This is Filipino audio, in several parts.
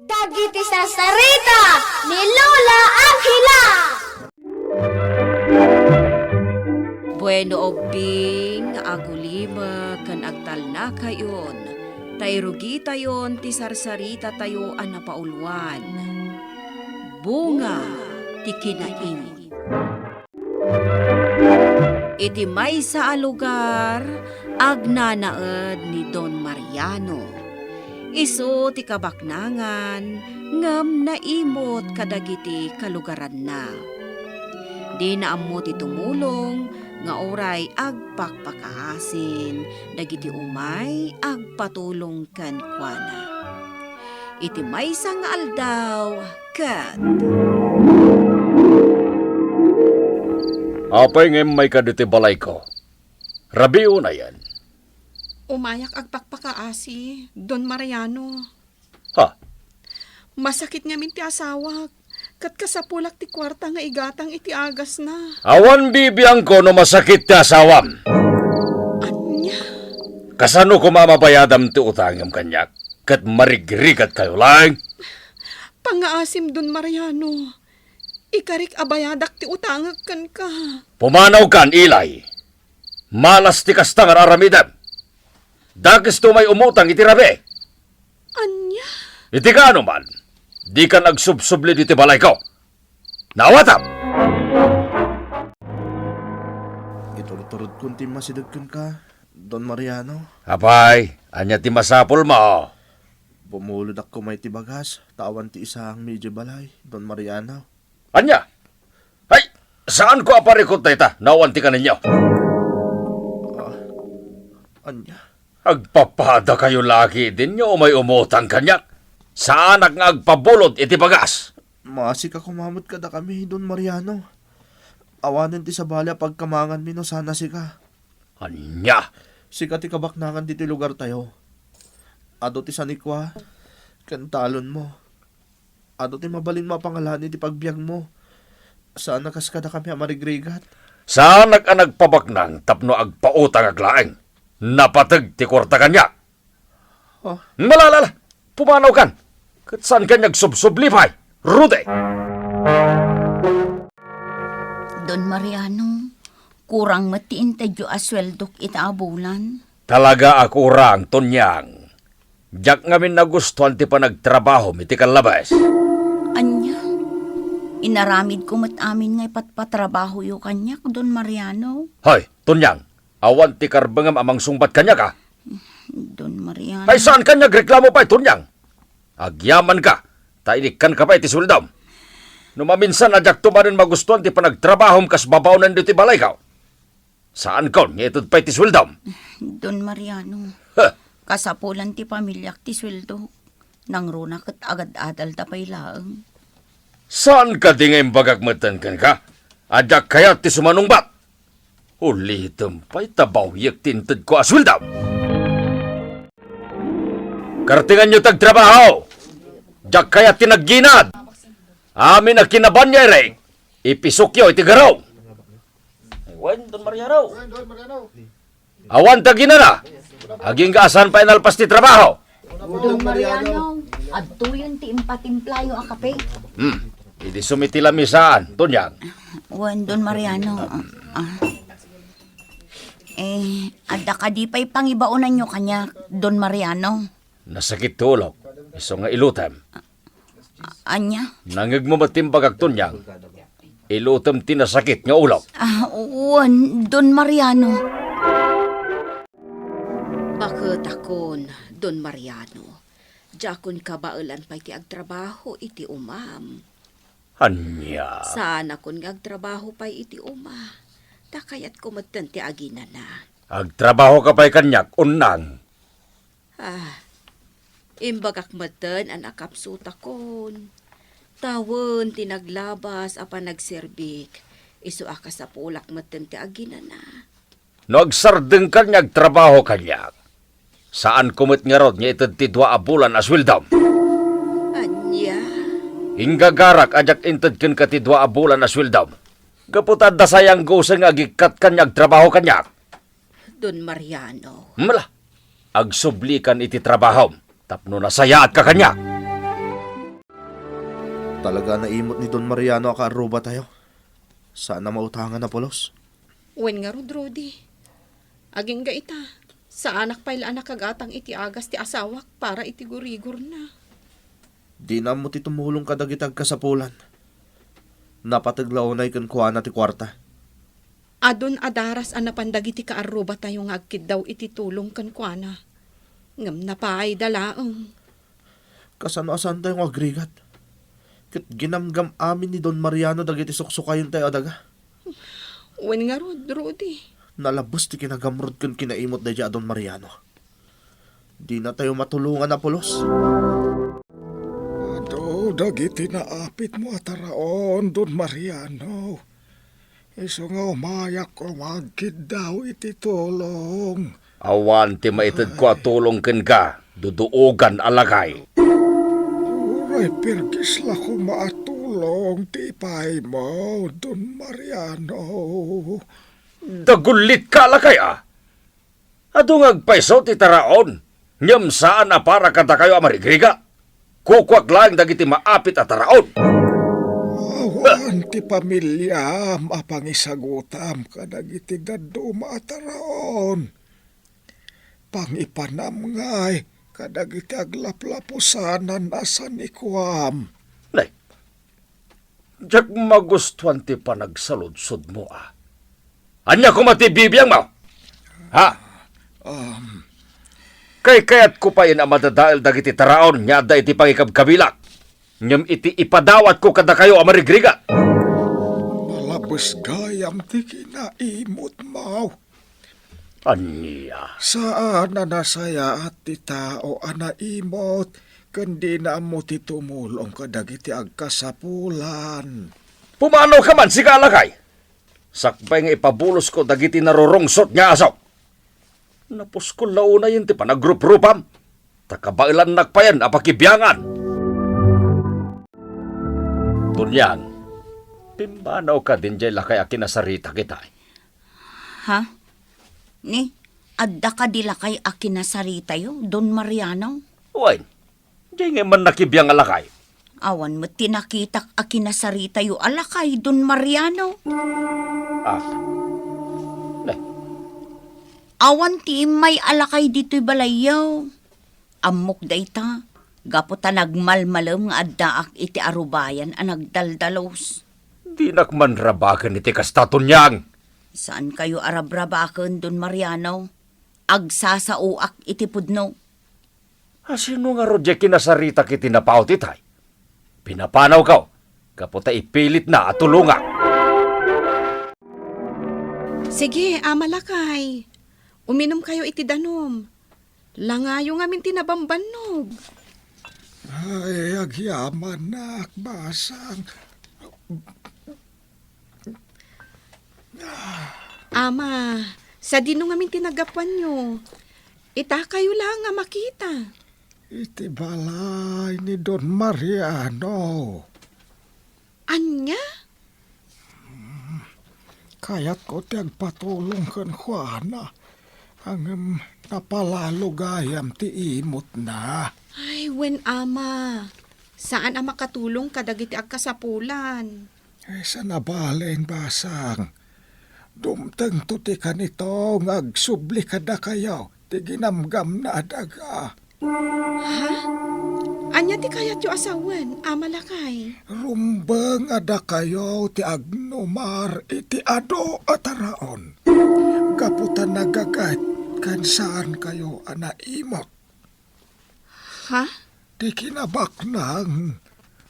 Dagiti sarita ni Lola Angela. Bueno obing agulima kan agtalna kayon. Tayrugi tayon ti sarsarita tayo anapauluan. Bunga ti kinain. Iti may sa lugar agnanaed ni Don Mariano. Isu ti kabaknangan ngem naimot kadagiti kalugaran na. Di naammo ti tumulong nga oray agpakpakaasin dagiti umay agpatulong kan kuana. Iti maysa nga aldaw ket apay ngem may kaditi balay ko. Rabiyo na yan. Umayak agpakpakaasi, Don Mariano. Ha? Masakit nga min ti asawak. Kat kasapulak ti kwarta nga igatang iti agas na. Awan bibiyang ko no masakit ti asawam. Anya? Kasano ko mamabayadam ti utangam kanyak? Kat marigrigat kayo lang. Pangaasim, Don Mariano. Ikarik abayadak ti utangag kan ka. Pumanaw kan, Ilay. Malas ti kastangar aramidam. Dagis to may umutang iti rabi. Anya? Iti ka ano man. Di ka nagsubsubli iti balay ko. Nawatam! Iturod-turod kunti masidagkan ka, Don Mariano. Apay, anya ti masapol mo. Bumulod ako may tibagas, tawan ti isang medyo balay, Don Mariano. Anya? Ay, saan ko aparikot na ita? Nawanti ka ninyo. Anya? Agpapada kayo lagi din nyo may umutang kanyak. Saan nga agpabulod iti bagas? Masik ako mamot kada kami, Don Mariano. Awanin ti sa balya pagkamangan mi no sana sika. Anya? Sika ti kabaknangan diti lugar tayo. Ado ti sanikwa, kantalon mo. Ado ti mabalin mapangalani ti pagbiag mo. Saan nakas kada kami amarigrigat? Saan nagpabaknang tapno agpautang aglaeng? Napatag ti kwarta kanyak. Oh. Malalala, pumanaw kan. Kat saan kanyag subsublipay? Rude! Don Mariano, kurang matiin tayo asweldok itaabulan. Talaga ako rang, Tonyang. Diyak ngamin nagustuhan ti panagtrabaho miti kalabas. Anya, inaramid ko mat amin nga ipatpatrabaho yu kanyak, Don Mariano. Hoy, Tonyang, awan ti karbangam amang sungbat kanya ka. Don Mariano. Ay saan kanyag reklamo pa, Tonyang? Agyaman ka, tainikan ka pa iti suldam. Numaminsan adyak tumanin magustuhan ti panagtrabahom kas babaw nan ti balay ka. Saan ka, ngitod pa iti suldam? Don Mariano, Ha? kasapulan ti pamilyak ti sweldo. Nang runa kat agad-adal tapay laeng. Saan ka di ngayon bagagmatan kan ka? Adyak kayat ti sumanungbat. Ulitom pa'y tabaw yak tintad ko aswildam. Kartingan nyo tagtrabaho. Diyak kayat tinagginad. Amin na kinabanyay rin. Ipisokyo iti garaw. Awan, Don Mariano. Awan tagina na. Aging kaasan pa inalpas ti trabaho. Don Mariano, adtuyon ti impatimplayo akape. Idi sumiti lamisaan, Tonyang. Wan, Don Mariano. Ada ka di pa'y pangibaunan nyo kanya, Don Mariano. Nasakit tulog. Iso nga ilutem. Anya? Nangig mo matimbag ag Tonyang. Ilutem tinasakit nga ulog. Wan, Don Mariano. bakit akon, Don Mariano. Jakon kabailan pa iti agtrabaho iti umam. Anya. Saan akon nga agtrabaho pa iti uma. Takayat kumatan ti agina na. Agtrabaho ka pa'y kanyak, unang. Imbagak matan ang akapsuta kon. Tawon tinaglabas apa nagserbik. Isu aka sa pulak matan ti agina na. Nagsardeng kanyag trabaho kanyak. Saan kumit nga rod niya itad ti 2 bulan aswildam? Anya? Hinggagarak ajak intad ken ka ti 2 bulan aswildam. Kaputad da sayang guseng agikat kanyag trabaho kanyak. Don Mariano. Mala, agsublikan iti trabaho. Tapno nasayaat ka kanya. Talaga naimot ni Don Mariano akaruba tayo. Sana mautangan na pulos. Wen nga rod, Rudy. Aging ga ita. Sa anak paila anak kagatang iti agas ti asawak para iti gurigor na. Di na mo ti tumulong kadagitag kasapulan. Napataglaw na ikan kuha na ti kwarta. Adon adaras an napandagiti kaaruba tayo nga agkid daw iti tulong kan kuana. Ngam na pa ay dalaang. Kasano-asan tayong agrigat. Kat ginamgam amin ni Don Mariano dagiti suksukayon tayo adaga. Wen nga rod, Rudy. Nalabos ti kinagamrod kun kinaimot na dya Don Mariano. Di na tayo matulungan na pulos. Ado, dagiti naapit mo ataraon, Don Mariano. Iso nga umayak ko magkid daw iti tulong. Awan ti maitid ko at tulong ken ka, duduogan alagay. Uray, pirgis la ko maatulong ti ipay mo, Don Mariano. Dagulit ka alagay Adung agpaiso ti taraon, nyam saan na para kada kayo amarigriga. Kukwag lang dagiti maapit at taraon. Awan ti pamilya, mapangisagutam kadagiti dadu maataraon. Pangipanam ngay, kadagiti aglaplapusanan asan ikwam. Nay, jak magustuhan ti panagsaludsod mo Anya ko matibibiyang mo? Ha? Kayat ko pa yun ang madadail dagiti taraon, nyada iti pangikabkabilak. Nyam iti ipadawat ko kada kayo amarigriga. Malabos gayam ti kinaimot mo. Anya? Saan na nasaya at ti tao anaimot, kundi na mo ti tumulong kadagiti agkasapulan. Pumanaw ka man, siga alakay. Sakbay nga ipabulos ko dagiti narurungsot nga asaw. Napos ko launa yun ti panagrup-rupam. Takabailan nagpayan apakibyangan. Tunyan, pimbanaw ka din jay lakay akinasarita kita. Ha? Ni, adda ka dila kay akinasarita yo, Don Mariano? Uwain, jay nga man nakibiyang alakay. Awan mo tinakitak akinasarita yo alakay, Don Mariano. Awan ti may alakay dito'y balayaw. Amok da ita. Gaputa nagmalmalam nga addaak iti arubayan ang nagdaldalos. Di nakmanrabakan iti kastatonyang. Saan kayo arabrabakan, Don Mariano? Agsasauak iti pudno. Sino nga rodya kinasarita kiti napaw titay? Pinapanaw ka, kaputa ipilit na at tulunga. Sige, amalakay. Uminom kayo iti danom. Langayo ngamin tinabambanog. Ay, agyaman na akbasang. Ama, sa dino ngamin tinagapan nyo. Ita kayo lang nga makita. Iti balay ni Don Mariano. Anya? Kaya't ko ti agpatulong kan Juana. Ang napalalo gayam ti imot na. Ay, wen ama. Saan ama katulong kadagiti agkasapulan? Ay, sa nabalain basang. Dumteng to ti kanito ngagsubli kada kayo. Ti ginamgam na adaga. Ha? Anya ti kayat yu asawan, amalakay. Rumbeng ada kayo ti agnumar iti ado ataraon. Kaputan nagagat kan saan kayo anaimot. Ha? Di kinabaknang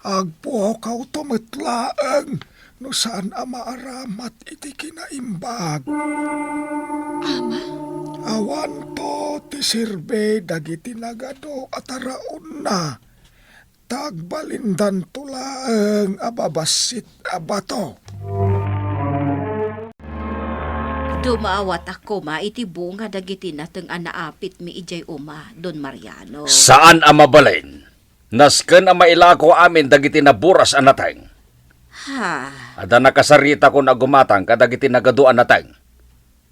agpo kaw tumetlaeng no saan amaaramat iti kinaimbag. Ama? Awan to ti sirbe dagiti nagado ataraon na. Tagbalindan tulaeng ababasit abato. Dumawat ako iti bunga dagiti nateng anaapit mi ijay uma, Don Mariano. Saan ang mabalin? Nasken ang mailako amin dagiti naburas anateng. Ha? Ada nakasarita ko na gumatang kadagiti nagaduan nateng.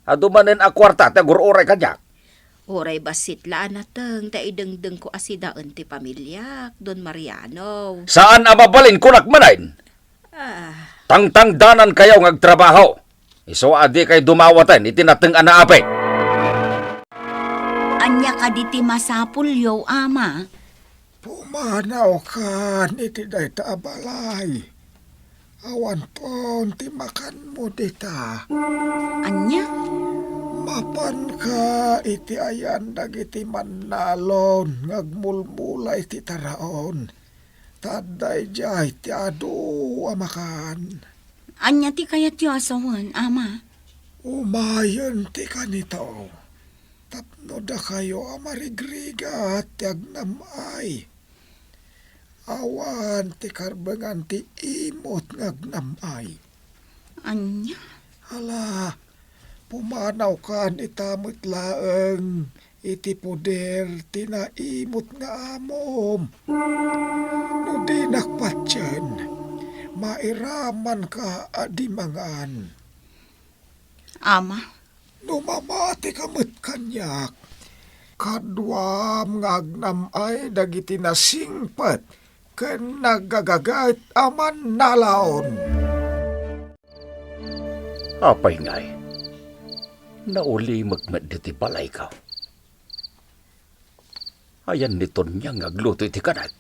Adumanen a kwarta te gururay kanyak. Oray basit laan nateng taidengdeng ko asidaan ti pamilyak, Don Mariano. Saan amabalin kunak manain? Tangtangdanan kayaw ngagtrabaho. Iso adi kay dumawatan itinateng anaapay. Anya ka diti masapulyo, ama. Pumanaw ka iti dayta abalay. Awan ton ti makan mo dita. Anya? Mapan ka iti ayan dagiti manalon ngagmulmulay ti taraon. Taday jay ti adu amakan. Anya ti kayat yu asawan, ama. Umayon ti kanito. Tapno da kayo amarigriga ti agnamay. Awan ti karbengan ti imot ngagnamay. Anya? Hala, pumanaw kan itamit laeng iti poder tinaimot nga amom. No di nakpatyan, mairaman ka adimangan. Ama? No mamati kamit kanyak, kadwam ngagnam ay dagiti nasingpat ken nagagagait aman nalaon. Apay ngay. Nauli magmad diti balay ka. Ayan ni Tonyang agluto iti kanag.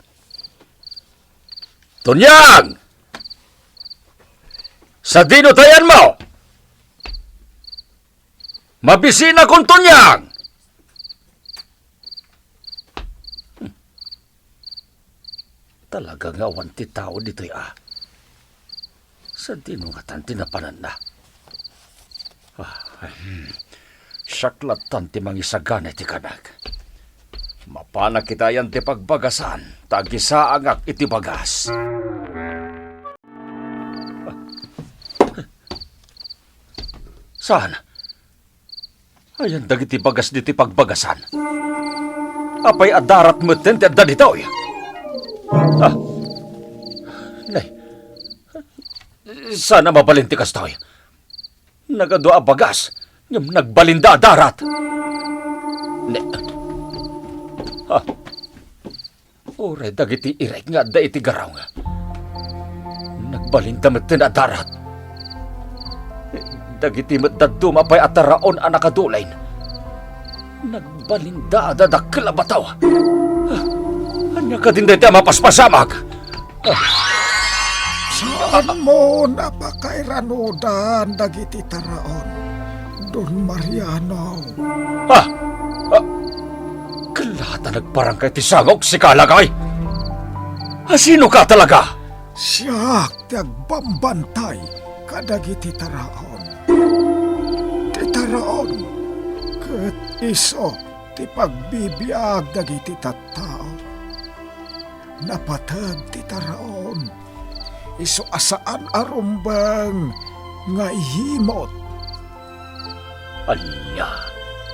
Tonyang! Sa dino tayan mo! Mabisina kong Tonyang! Talagang awan ti tao dito'y Sa dino nga tan tinapanan na. Saklatan ti mangisagana ti kanag. Mapana kita yan ti pagbagasan, tagisaangak iti bagas. Saan? Ayan dagiti bagas diti pagbagasan. Apay adarat meten ti adda ditoy. Nay, sana mabalinti kastoy. Nagadua bagas, ngam nagbalinda darat. Ore dagiti irek nga da iti garaw nga. Nagbalinda meten a darat. Dagiti metaddo mapay ataraon a nakadulain. Nagbalinda da dakkel a bataw. Anya ka din dayta mapaspasamag. Saan mo napakairanudan dagiti taraon, Don Mariano? Kalata nagparang kay tisagok si Kalagay. Sino ka talaga? Siya ti agbambantay kadagiti taraon. Ti taraon ket iso ti pagbibiyag dagiti tattao. Napatag ti taraon. Iso asaan arumbang nga ihimot. Anya?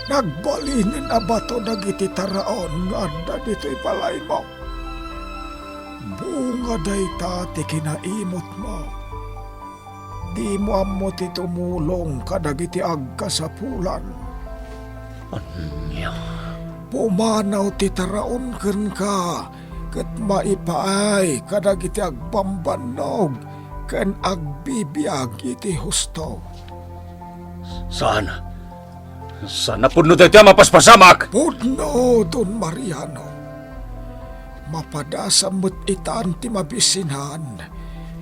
Nagbalinin abato dagiti taraon nga adda dito'y balay mo. Bunga dayta ti kinaimot mo. Di mo amo ti tumulong kadagiti agkasapulan. Anya? Pumanaw ti taraon ken ka. Ket maipaay kadagiti agbambanog ken agbibiyag iti husto. Saan? Sana puno tayo mapaspasamak? Pudno, Don Mariano. Mapadasam itaan ti mabisinan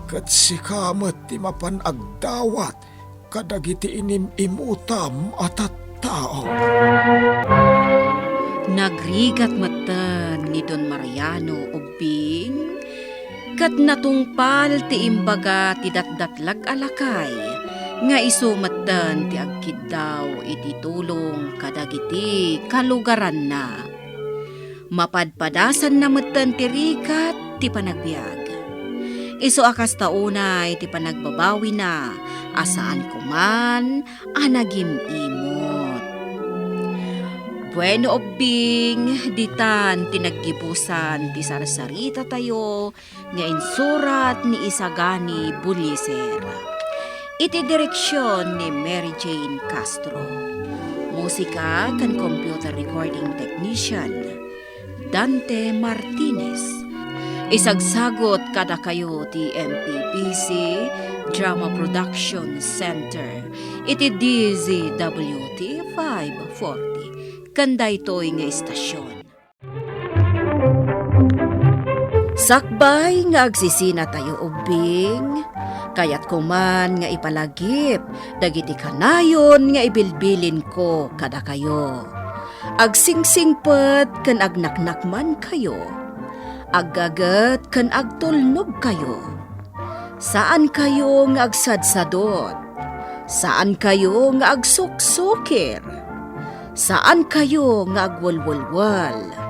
ket sikamet ti mapanagdawat kadagiti inimimutam at tao. Nagrigat matan ni Don Mariano ubing, kat natungpal ti imbaga ti datdatlag alakay, nga isumatan ti agkid daw iti tulong kadagiti kalugaran na. Mapadpadasan na matan ti rikat ti panagbiag. Isu akas taunay ti panagbabawi na, asaan kuman anagimimot. Bueno obing, ditan tinaggibusan ti sarsarita tayo, nga insurat ni Isagani Buliser. Iti direksyon ni Mary Jane Castro. musika kan computer recording technician, Dante Martinez. Isagsagot kada kayo ti MPPC Drama Production Center. Iti DZWT 540. Kanday to'y nga istasyon. Sakbay nga agsisina tayo ubing, kayat kuman nga ipalagip, dagiti kanayon nga ibilbilin ko kada kayo. Agsingsingpet kan agnaknakman kayo, aggagat kan agtulnog kayo. Saan kayo nga agsadsadot? Saan kayo nga agsuksukir? Saan kayo nga agwalwalwal?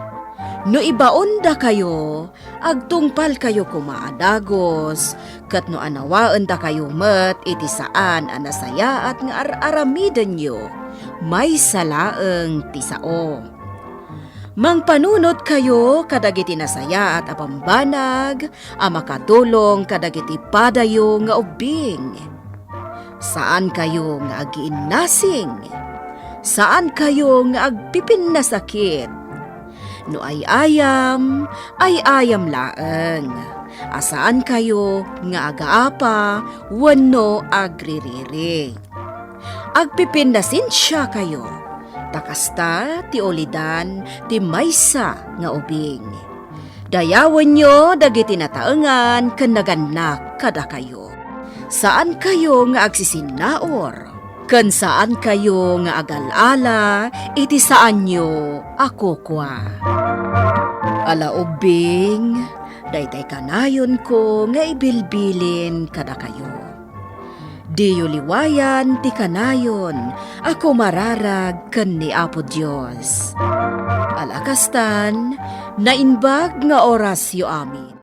No ibaon da kayo, agtungpal kayo kumaadagos, kat no anawaan da kayo met iti saan anasaya at nga aramidan nyo, may salaeng tisao. Mangpanunot kayo kadagiti nasaya at apambanag, makatulong kadagiti padayo nga ubing. Saan kayo nga agiinnasing? Saan kayo nga agpipin na sakit? No ay ayam laeng. Asaan kayo nga agaapa, wano agririri. Agpipindasin siya kayo. Takasta ti olidan ti maysa nga ubing. Dayawan nyo dagiti nataengan ken naganak kada kayo. Saan kayo nga agsisinaor? Ken saan kayo nga agalala, iti saan nyo ako kwa. Ala ubing, daytay kanayon ko nga ibilbilin kada kayo. Diyo liwayan ti kanayon, ako mararag ken ni Apo Dios. Alakastan, nainbag nga oras yo amin.